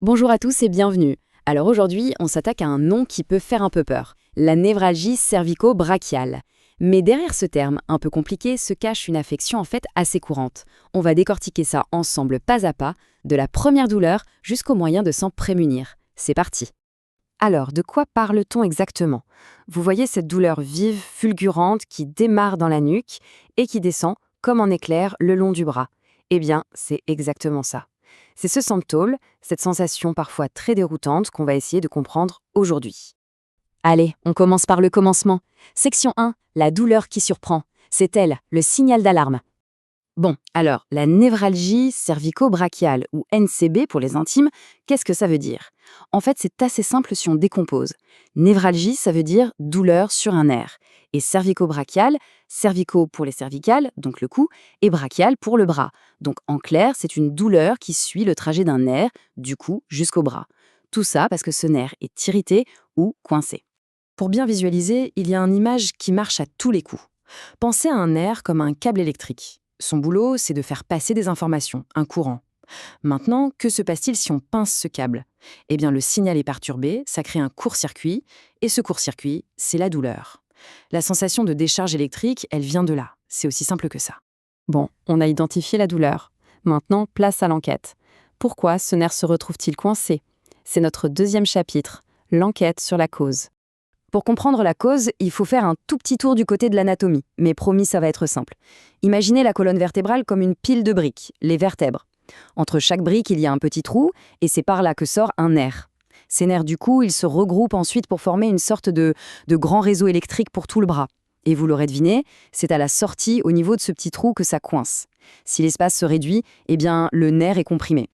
Bonjour à tous et bienvenue. Alors aujourd'hui, on s'attaque à un nom qui peut faire un peu peur, la névralgie cervico-brachiale. Mais derrière ce terme, un peu compliqué, se cache une affection en fait assez courante. On va décortiquer ça ensemble pas à pas, de la première douleur jusqu'au moyen de s'en prémunir. C'est parti. Alors, de quoi parle-t-on exactement? Vous voyez cette douleur vive, fulgurante, qui démarre dans la nuque et qui descend, comme en éclair, le long du bras. Eh bien, c'est exactement ça. C'est ce symptôme, cette sensation parfois très déroutante qu'on va essayer de comprendre aujourd'hui. Allez, on commence par le commencement. Section 1, la douleur qui surprend. C'est elle, le signal d'alarme. Bon, alors, la névralgie cervico-brachiale, ou NCB pour les intimes, qu'est-ce que ça veut dire? En fait, c'est assez simple si on décompose. Névralgie, ça veut dire douleur sur un nerf. Et cervico-brachial, cervico pour les cervicales, donc le cou, et brachial pour le bras. Donc en clair, c'est une douleur qui suit le trajet d'un nerf, du cou jusqu'au bras. Tout ça parce que ce nerf est irrité ou coincé. Pour bien visualiser, il y a une image qui marche à tous les coups. Pensez à un nerf comme un câble électrique. Son boulot, c'est de faire passer des informations, un courant. Maintenant, que se passe-t-il si on pince ce câble? Eh bien, le signal est perturbé, ça crée un court-circuit, et ce court-circuit, c'est la douleur. La sensation de décharge électrique, elle vient de là. C'est aussi simple que ça. Bon, on a identifié la douleur. Maintenant, place à l'enquête. Pourquoi ce nerf se retrouve-t-il coincé? C'est notre deuxième chapitre, l'enquête sur la cause. Pour comprendre la cause, il faut faire un tout petit tour du côté de l'anatomie, mais promis, ça va être simple. Imaginez la colonne vertébrale comme une pile de briques, les vertèbres. Entre chaque brique, il y a un petit trou, et c'est par là que sort un nerf. Ces nerfs, du coup, ils se regroupent ensuite pour former une sorte de grand réseau électrique pour tout le bras. Et vous l'aurez deviné, c'est à la sortie, au niveau de ce petit trou, que ça coince. Si l'espace se réduit, eh bien, le nerf est comprimé.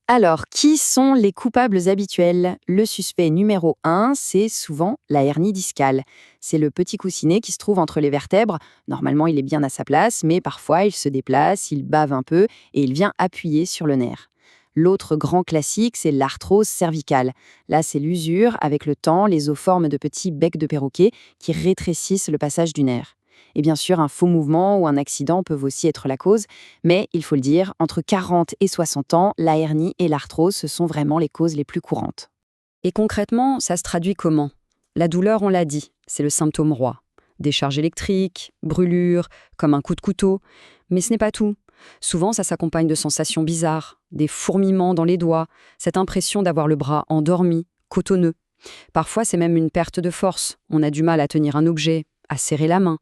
Alors, qui sont les coupables habituels? Le suspect numéro 1, c'est souvent la hernie discale. C'est le petit coussinet qui se trouve entre les vertèbres. Normalement, il est bien à sa place, mais parfois, il se déplace, il bave un peu et il vient appuyer sur le nerf. L'autre grand classique, c'est l'arthrose cervicale. Là, c'est l'usure, avec le temps, les os forment de petits becs de perroquet qui rétrécissent le passage du nerf. Et bien sûr, un faux mouvement ou un accident peuvent aussi être la cause, mais il faut le dire, entre 40 et 60 ans, la hernie et l'arthrose, ce sont vraiment les causes les plus courantes. Et concrètement, ça se traduit comment? La douleur, on l'a dit, c'est le symptôme roi. Décharge électrique, brûlure, comme un coup de couteau. Mais ce n'est pas tout. Souvent, ça s'accompagne de sensations bizarres, des fourmillements dans les doigts, cette impression d'avoir le bras endormi, cotonneux. Parfois, c'est même une perte de force. On a du mal à tenir un objet, à serrer la main.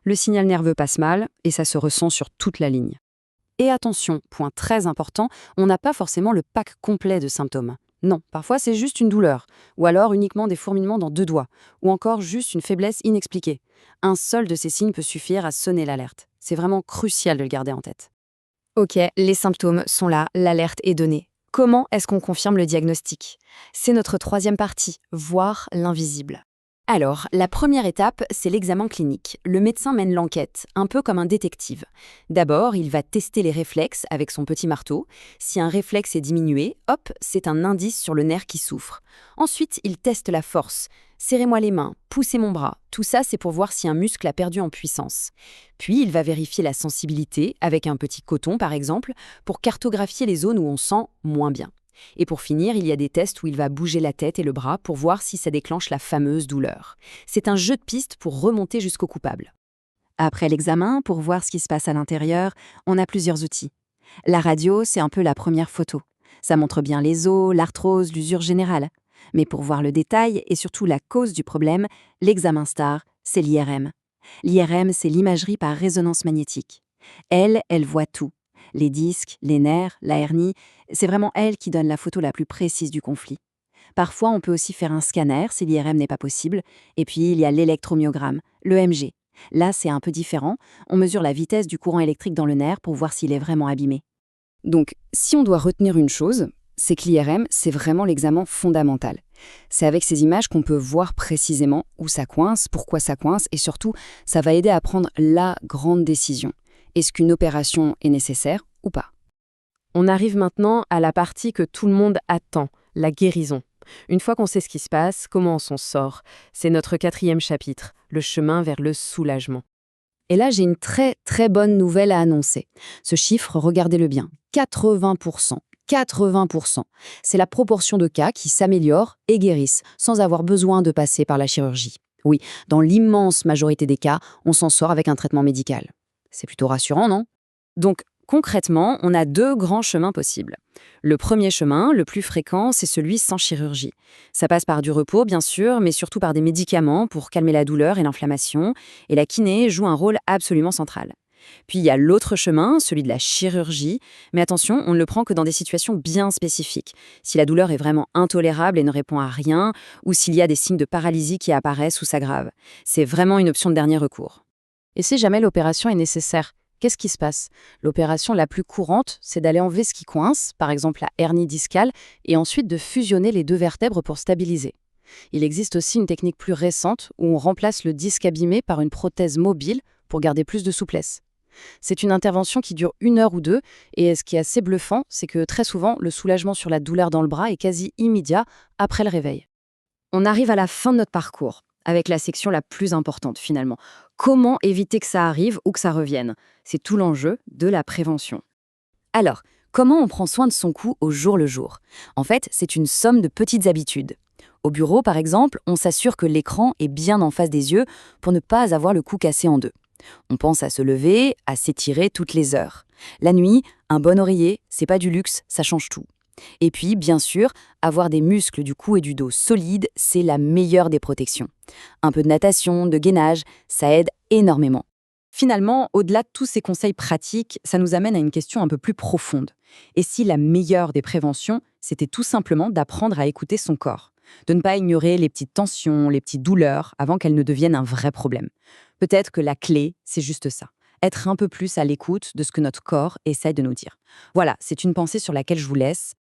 Le signal nerveux passe mal et ça se ressent sur toute la ligne. Et attention, point très important, on n'a pas forcément le pack complet de symptômes. Non, parfois c'est juste une douleur, ou alors uniquement des fourmillements dans 2 doigts, ou encore juste une faiblesse inexpliquée. Un seul de ces signes peut suffire à sonner l'alerte. C'est vraiment crucial de le garder en tête. Ok, les symptômes sont là, l'alerte est donnée. Comment est-ce qu'on confirme le diagnostic? C'est notre troisième partie, voir l'invisible. Alors, la première étape, c'est l'examen clinique. Le médecin mène l'enquête, un peu comme un détective. D'abord, il va tester les réflexes avec son petit marteau. Si un réflexe est diminué, hop, c'est un indice sur le nerf qui souffre. Ensuite, il teste la force. Serrez-moi les mains, poussez mon bras. Tout ça, c'est pour voir si un muscle a perdu en puissance. Puis, il va vérifier la sensibilité, avec un petit coton par exemple, pour cartographier les zones où on sent moins bien. Et pour finir, il y a des tests où il va bouger la tête et le bras pour voir si ça déclenche la fameuse douleur. C'est un jeu de pistes pour remonter jusqu'au coupable. Après l'examen, pour voir ce qui se passe à l'intérieur, on a plusieurs outils. La radio, c'est un peu la première photo. Ça montre bien les os, l'arthrose, l'usure générale. Mais pour voir le détail et surtout la cause du problème, l'examen star, c'est l'IRM. L'IRM, c'est l'imagerie par résonance magnétique. Elle voit tout. Les disques, les nerfs, la hernie, c'est vraiment elle qui donne la photo la plus précise du conflit. Parfois, on peut aussi faire un scanner si l'IRM n'est pas possible. Et puis, il y a l'électromyogramme, l'EMG. Là, c'est un peu différent. On mesure la vitesse du courant électrique dans le nerf pour voir s'il est vraiment abîmé. Donc, si on doit retenir une chose, c'est que l'IRM, c'est vraiment l'examen fondamental. C'est avec ces images qu'on peut voir précisément où ça coince, pourquoi ça coince, et surtout, ça va aider à prendre la grande décision. Est-ce qu'une opération est nécessaire ou pas? On arrive maintenant à la partie que tout le monde attend, la guérison. Une fois qu'on sait ce qui se passe, comment on s'en sort, c'est notre 4e chapitre, le chemin vers le soulagement. Et là, j'ai une très très bonne nouvelle à annoncer. Ce chiffre, regardez-le bien, 80%. 80%. C'est la proportion de cas qui s'améliorent et guérissent sans avoir besoin de passer par la chirurgie. Oui, dans l'immense majorité des cas, on s'en sort avec un traitement médical. C'est plutôt rassurant, non? Donc, concrètement, on a deux grands chemins possibles. Le premier chemin, le plus fréquent, c'est celui sans chirurgie. Ça passe par du repos, bien sûr, mais surtout par des médicaments pour calmer la douleur et l'inflammation, et la kiné joue un rôle absolument central. Puis il y a l'autre chemin, celui de la chirurgie, mais attention, on ne le prend que dans des situations bien spécifiques. Si la douleur est vraiment intolérable et ne répond à rien, ou s'il y a des signes de paralysie qui apparaissent ou s'aggravent. C'est vraiment une option de dernier recours. Et si jamais l'opération est nécessaire, qu'est-ce qui se passe? L'opération la plus courante, c'est d'aller enlever ce qui coince, par exemple la hernie discale, et ensuite de fusionner les deux vertèbres pour stabiliser. Il existe aussi une technique plus récente où on remplace le disque abîmé par une prothèse mobile pour garder plus de souplesse. C'est une intervention qui dure 1 heure ou 2, et ce qui est assez bluffant, c'est que très souvent, le soulagement sur la douleur dans le bras est quasi immédiat après le réveil. On arrive à la fin de notre parcours, avec la section la plus importante finalement. Comment éviter que ça arrive ou que ça revienne? C'est tout l'enjeu de la prévention. Alors, comment on prend soin de son cou au jour le jour? En fait, c'est une somme de petites habitudes. Au bureau, par exemple, on s'assure que l'écran est bien en face des yeux pour ne pas avoir le cou cassé en deux. On pense à se lever, à s'étirer toutes les heures. La nuit, un bon oreiller, c'est pas du luxe, ça change tout. Et puis, bien sûr, avoir des muscles du cou et du dos solides, c'est la meilleure des protections. Un peu de natation, de gainage, ça aide énormément. Finalement, au-delà de tous ces conseils pratiques, ça nous amène à une question un peu plus profonde. Et si la meilleure des préventions, c'était tout simplement d'apprendre à écouter son corps? De ne pas ignorer les petites tensions, les petites douleurs, avant qu'elles ne deviennent un vrai problème. Peut-être que la clé, c'est juste ça. Être un peu plus à l'écoute de ce que notre corps essaye de nous dire. Voilà, c'est une pensée sur laquelle je vous laisse.